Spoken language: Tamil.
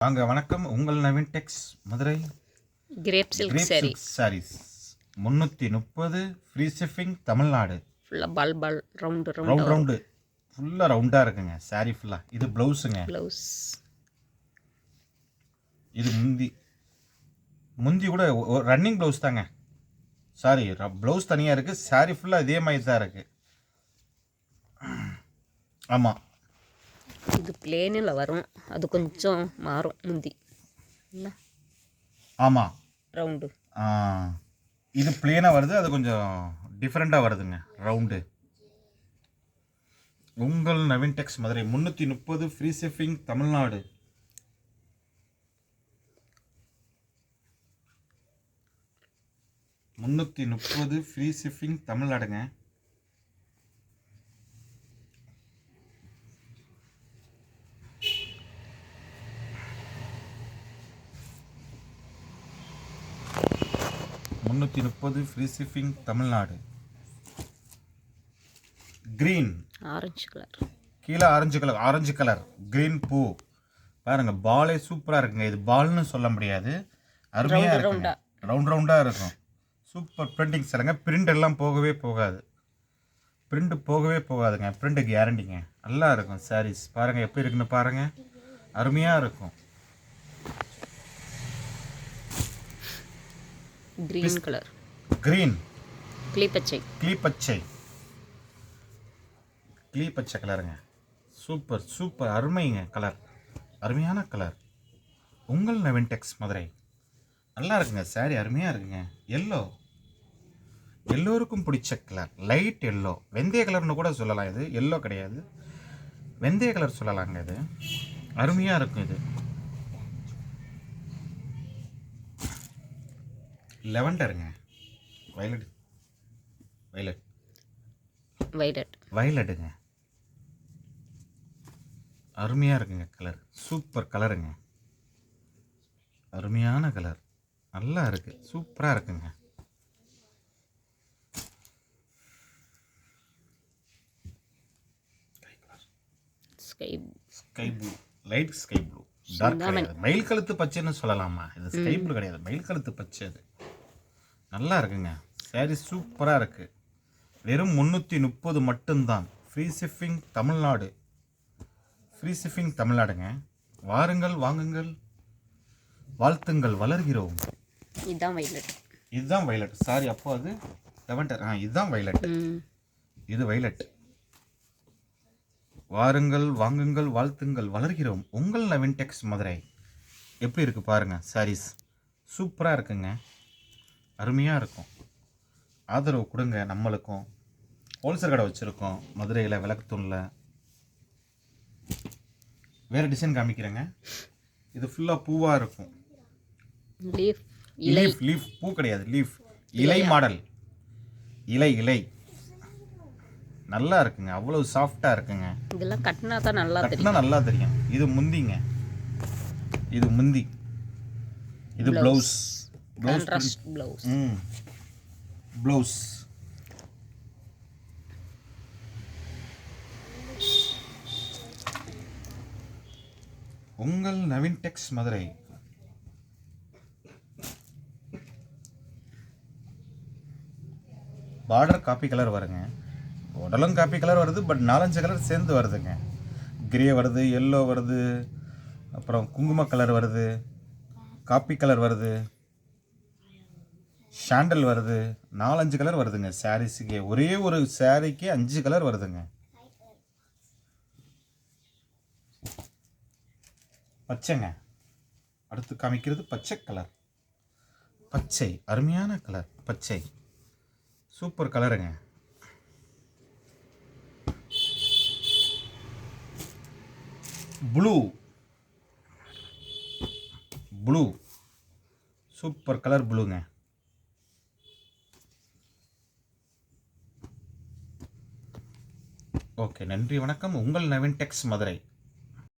வாங்க வணக்கம். உங்கள் Naveen tex Madurai. Crepe silk silk sarees 330 free shipping Tamil Nadu. ஃபுல்லாக பால் ரவுண்டு ஃபுல்லாக ரவுண்டாக இருக்குங்க. சாரீ ஃபுல்லாக. இது ப்ளவுஸுங்க. ப்ளவுஸ் இது முந்தி கூட ரன்னிங் ப்ளவுஸ் தாங்க. சாரி, ப்ளவுஸ் தனியாக இருக்குது. சாரீ ஃபுல்லாக இதே மாதிரி தான் இருக்குது. ஆமாம், இது பிளேனில் வரும், அது கொஞ்சம் மாறும் முந்தி. என்ன ஆமாம், ரவுண்டு. இது பிளேனாக வருது, அது கொஞ்சம் டிஃப்ரெண்ட்டாக வருதுங்க, ரவுண்டு. உங்கள் Naveen tex Madurai 330 free shipping Tamil Nadu. Free shipping தமிழ்நாடுங்க. Free shipping Tamil Nadu. Green orange colour, கீழே ஆரஞ்சு கலர் க்ரீன் பூ பாருங்க. பாலே சூப்பராக இருக்குங்க. இது பால்னு சொல்ல முடியாது, அருமையாக இருக்குங்க. ரவுண்டாக இருக்கும். Super printing சிலங்க. பிரிண்ட் எல்லாம் போகவே போகாதுங்க. பிரிண்ட் கேரண்டிங்க. நல்லா இருக்கும் சாரீஸ். பாருங்கள் எப்படி இருக்குன்னு பாருங்கள், அருமையாக இருக்கும். கிரீன் கலர், கிரீன் கிளி பச்சை கலருங்க. சூப்பர் அருமைங்க. கலர் அருமையான கலர். உங்கள் நவீன் டெக்ஸ் மதுரை. நல்லா இருக்குங்க சாரி, அருமையாக இருக்குங்க. எல்லோருக்கும் பிடிச்ச கலர், லைட் எல்லோ, வெந்தய கலர்னு கூட சொல்லலாம். இது எல்லோ கிடையாது, வெந்தய கலர் சொல்லலாங்க. இது அருமையாக இருக்கும். இது லெவண்டருங்க. வயலட்டுங்க. அருமையாக இருக்குங்க கலர். சூப்பர் கலருங்க, அருமையான கலர். நல்லா இருக்கு, சூப்பராக இருக்குங்க. Sky blue, light sky blue, dark கிடையாது. மயில் கழுத்து பச்சைன்னு சொல்லலாமா? இது ஸ்கை ப்ளூ கிடையாது, மயில் கழுத்து பச்சை. அது நல்லா இருக்குங்க. சாரி சூப்பராக இருக்கு. வெறும் 330 மட்டும்தான். ஃப்ரீ ஷிப்பிங் தமிழ்நாடுங்க. வாருங்கள், வாங்குங்கள், வாழ்த்துங்கள், வளர்கிறோம். இதுதான் வயலட். சாரி, அப்போ அது லெவண்டர். இதுதான் வயலட். இது வயலட். வாருங்கள், வாங்குங்கள், வாழ்த்துங்கள், வளர்கிறோம். உங்கள் நவீன் டெக்ஸ் மதுரை. எப்படி இருக்கு பாருங்க. சாரீஸ் சூப்பராக இருக்குங்க, அருமையாக இருக்கும். ஆதரவு கொடுங்க. நம்மளுக்கும் ஹோல்சேல் கடை வச்சுருக்கோம் மதுரையில், விளக்குத்தூணில். வேறு டிசைன் காமிக்கிறேங்க. இது ஃபுல்லாக பூவாக இருக்கும். லீஃப் பூ கிடையாது, லீஃப். இலை மாடல். இலை நல்லா இருக்குங்க. அவ்வளோ சாஃப்டாக இருக்குங்க. இதெல்லாம் கட்டினா தான் நல்லா தெரியும். இது முந்திங்க. இது ப்ளவுஸ். உங்கள் Naveen tex Madurai. Border coffee colour வருங்க. உடலும் காப்பி கலர் வருது, பட் 4-5 கலர் சேர்ந்து வருதுங்க. கிரே வருது, எல்லோ வருது, அப்புறம் குங்கும கலர் வருது, காப்பி கலர் வருது, சாண்டல் வருது. 4-5 கலர் வருதுங்க சாரீஸுக்கே. ஒரே ஒரு சாரீக்கு 5 கலர் வருதுங்க. பச்சைங்க. அடுத்து காமிக்கிறது பச்சை கலர். பச்சை அருமையான கலர். பச்சை சூப்பர் கலருங்க. ப்ளூ சூப்பர் கலர் ப்ளூங்க. ஓகே, நன்றி, வணக்கம். உங்கள் நவீன் டெக்ஸ் மதுரை.